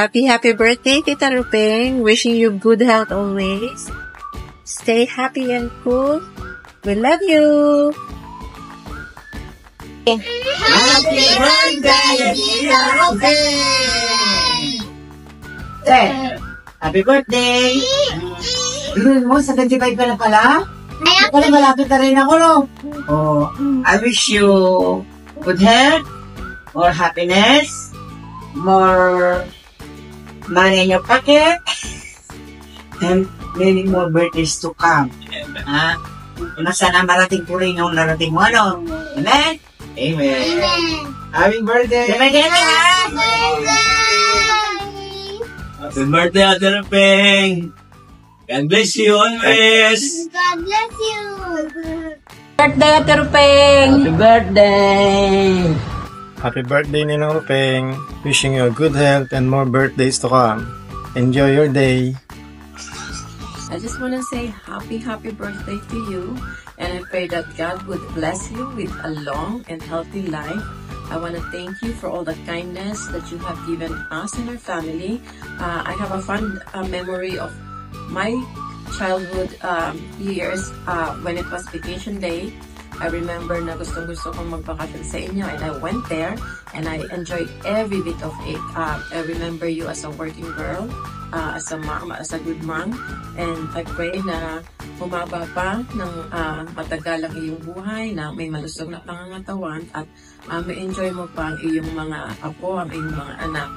Happy birthday, Tita Rupeng. Wishing you good health always. Stay happy and cool. We love you. Happy birthday, Tita Rupeng! Happy birthday! Mo, 75 ka na pala? Wala, malapit na rin ako, no? Oh, I wish you good health, more happiness, more money in your pocket, and many more birthdays to come. Ha? Sana marating po rin yung narating mo, ano? Amen? Amen. Happy birthday! Happy birthday! Happy birthday, Ate Rupeng! God bless you always! God bless you! Birthday, Ate Rupeng! Happy birthday! Happy birthday, Ninong Rupeng. Wishing you a good health and more birthdays to come. Enjoy your day. I just want to say happy birthday to you, and I pray that God would bless you with a long and healthy life. I want to thank you for all the kindness that you have given us and our family. I have a fond memory of my childhood years when it was vacation day. I remember na gustong-gusto kong magbakasyon sa inyo, and I went there and I enjoyed every bit of it. I remember you as a working girl, as a mom, as a good mom, and I pray na humaba pa ng matagal ang iyong buhay, na may malusog na pangangatawan, at may enjoy mo pa ang iyong mga apo, ang iyong mga anak.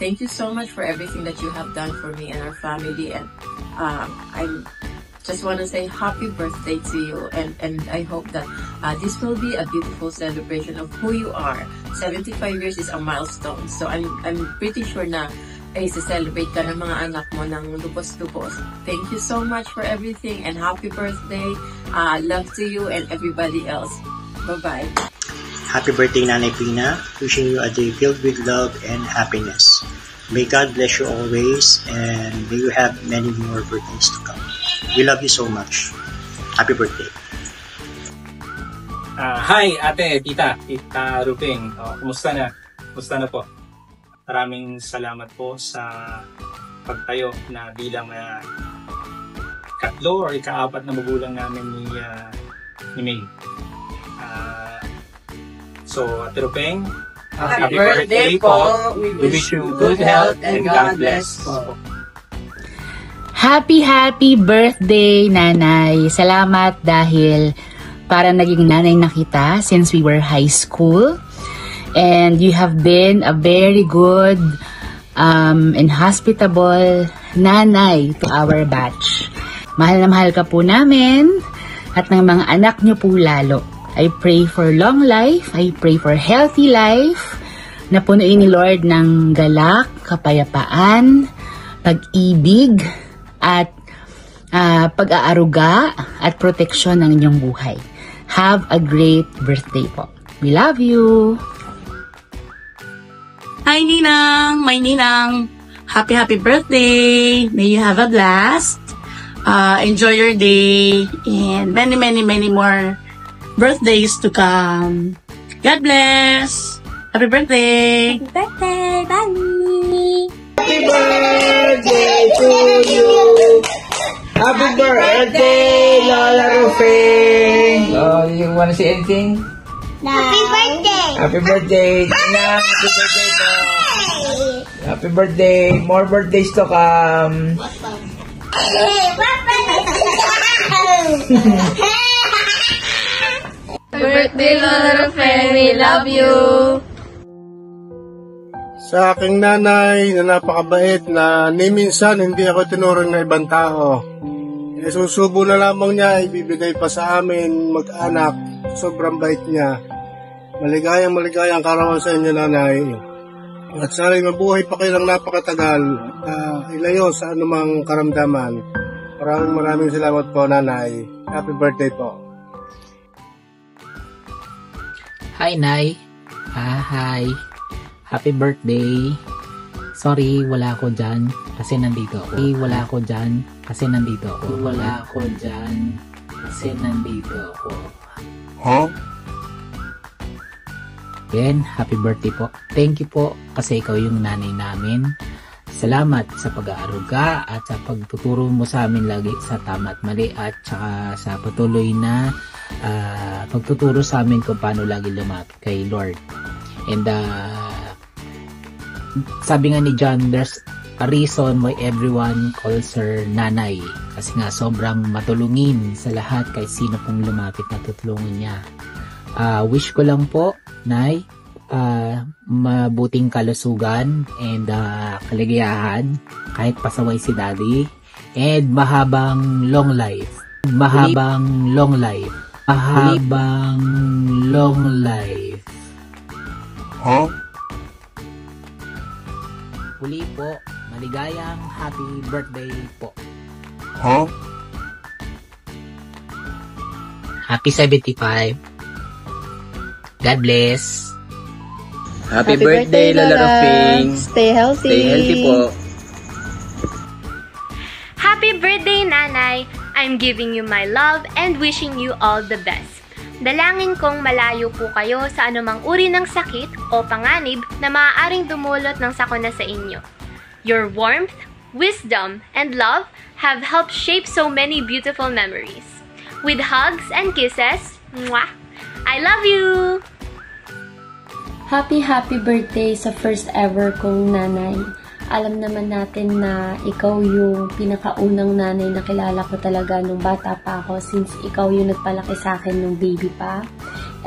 Thank you so much for everything that you have done for me and our family, and I just want to say happy birthday to you, and I hope that this will be a beautiful celebration of who you are. 75 years is a milestone, so I'm pretty sure na celebrate ka ng mga anak mo ng lubos-lubos. Thank you so much for everything, and happy birthday. Love to you and everybody else. Bye-bye. Happy birthday, Nanay Pina. Wishing you a day filled with love and happiness. May God bless you always, and may you have many more birthdays to come. We love you so much. Happy birthday. Hi, Ate, Tita Rupeng. Kumusta na? Kumusta na po? Maraming salamat po sa pagtayo na bilang katlo or ikaapat na magulang namin ni May. So, Ate Rupeng, happy birthday po. We wish you good health and God bless po. Happy birthday, Nanay. Salamat dahil parang naging nanay na kita since we were high school. And you have been a very good and hospitable nanay to our batch. Mahal na mahal ka po namin at ng mga anak nyo po lalo. I pray for long life. I pray for healthy life na punuin ni Lord ng galak, kapayapaan, pag-ibig, at pag-aaruga at proteksyon ng inyong buhay. Have a great birthday po. We love you! Hi, Ninang! My Ninang! Happy birthday! May you have a blast! Enjoy your day! And many more birthdays to come! God bless! Happy birthday! Happy birthday! Bye! Happy birthday to you! Happy birthday, Lola Rupeng! Oh, you wanna say anything? No. Happy birthday! Happy birthday! Tina, happy birthday po! Happy birthday! More birthdays to come! Happy birthday, Lola Rupeng! We love you! Sa aking nanay na napakabait na ni minsan hindi ako tinuring na ibang tao. Susubo na lamang niya, ibibigay pa sa amin mag-anak. Sobrang bait niya. Maligayang karawan sa inyo, Nanay. At sana'y mabuhay pa kayo ng napakatagal at ilayo sa anumang karamdaman. Maraming salamat po, Nanay. Happy birthday po. Hi, Nay. Hi. Happy birthday. Sorry, wala ako dyan kasi nandito ako. Huh? Ben, happy birthday po. Thank you po kasi ikaw yung nanay namin. salamat sa pag-aaruga at sa pagtuturo mo sa amin lagi sa tama at mali at saka sa patuloy na pagtuturo sa amin kung paano lagi lumapit kay Lord. And sabi nga ni John, there's a reason why everyone calls her nanay. Kasi nga sobrang matulungin sa lahat kahit sino pong lumapit na tutulungan niya. Wish ko lang po, Nay, mabuting kalusugan and kaligayahan kahit pasaway si Daddy, and mahabang long life. Mahabang long life. Mahabang long life. Huh? Huli po, maligayang happy birthday po. Huh? Happy 75. God bless. Happy birthday, Lola Ruping. Stay healthy. Stay healthy po. Happy birthday, Nanay. I'm giving you my love and wishing you all the best. Dalangin kong malayo po kayo sa anumang uri ng sakit o panganib na maaaring dumulot ng sakuna sa inyo. Your warmth, wisdom, and love have helped shape so many beautiful memories. With hugs and kisses, mwah! I love you! Happy birthday sa first ever kong nanay. Alam naman natin na ikaw yung pinakaunang nanay na kilala ko talaga nung bata pa ako, since ikaw yung nagpalaki sa akin nung baby pa.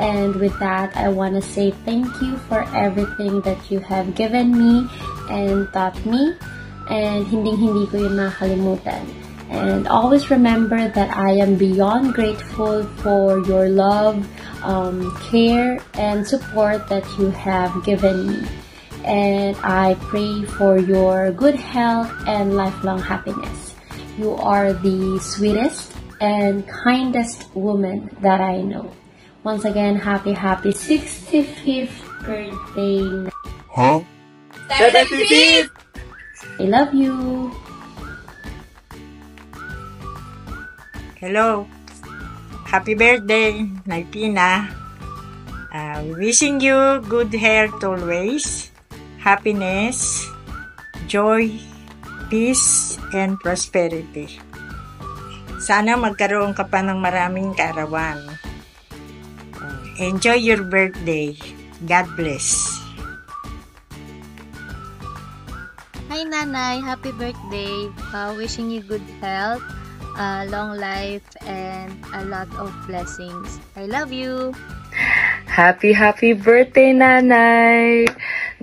And with that, I wanna say thank you for everything that you have given me and taught me. And hindi ko yun nakalimutan. And always remember that I am beyond grateful for your love, care, and support that you have given me. And I pray for your good health and lifelong happiness. You are the sweetest and kindest woman that I know. Once again, happy 65th birthday. Huh? 75th! I love you. Hello. Happy birthday, Naipina. Wishing you good health always, happiness, joy, peace, and prosperity. Sana magkaroon ka pa ng maraming kaarawan. Enjoy your birthday. God bless. Hi Nanay, happy birthday. Wishing you good health, long life, and a lot of blessings. I love you. Happy birthday, Nanay!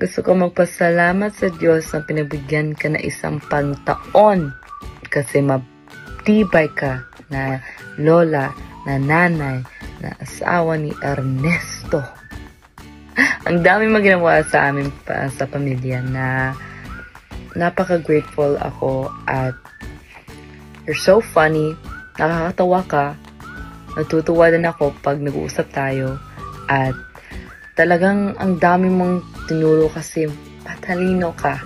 Gusto ko magpasalamat sa Diyos na pinabigyan ka na isang pangtaon kasi matibay ka na lola, na nanay, na asawa ni Ernesto. Ang dami maginawa sa amin pa sa pamilya na napaka-grateful ako at you're so funny, nakakatawa ka, natutuwa din ako pag nag-uusap tayo. At talagang ang dami mong tinuro kasi patalino ka.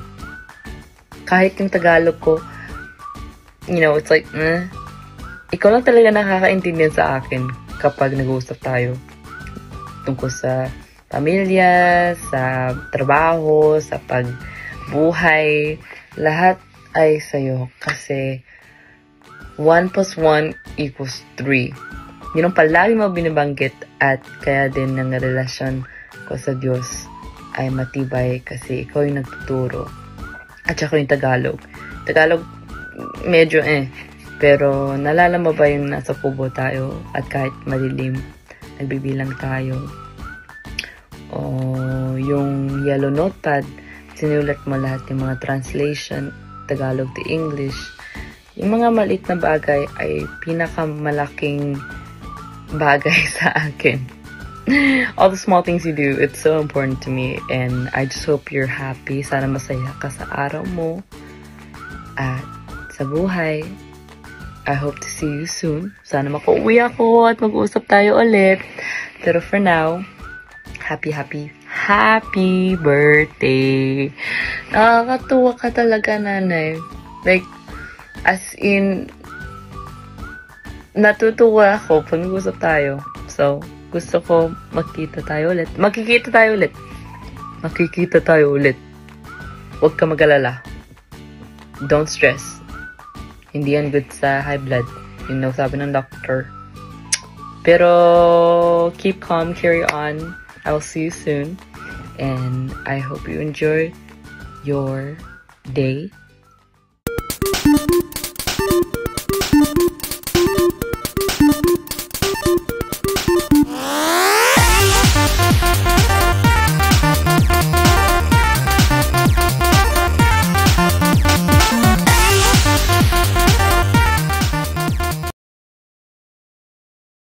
Kahit yung Tagalog ko, you know, it's like, ikaw lang talaga nakakaintindihan sa akin kapag nag-uusap tayo. Tungkol sa pamilya, sa trabaho, sa pagbuhay, lahat ay sa'yo. Kasi 1 + 1 = 3. Yun ang palagi mo binabanggit at kaya din ng relasyon ko sa Diyos ay matibay kasi ikaw yung nagtuturo. At saka yung Tagalog. Tagalog, medyo pero nalala mo ba yung nasa kubo tayo at kahit madilim, nagbibilang tayo? O yung yellow notepad, sinulat mo lahat yung mga translation, Tagalog to English. Yung mga maliit na bagay ay pinakamalaking bagay sa akin. All the small things you do, it's so important to me, and I just hope you're happy. Sana masaya ka sa araw mo at sa buhay. I hope to see you soon. Sana makauwi ako at mag-usap tayo ulit. Pero for now, happy birthday. Nakakatuwa ka talaga, Nanay. Like, as in, natutuwa ako pag nag-usap tayo. So, gusto ko makikita tayo ulit. Huwag ka mag-alala. don't stress. Hindi yan good sa high blood. Yun know, sabi ng doctor. Pero keep calm, carry on. I'll see you soon. And I hope you enjoy your day.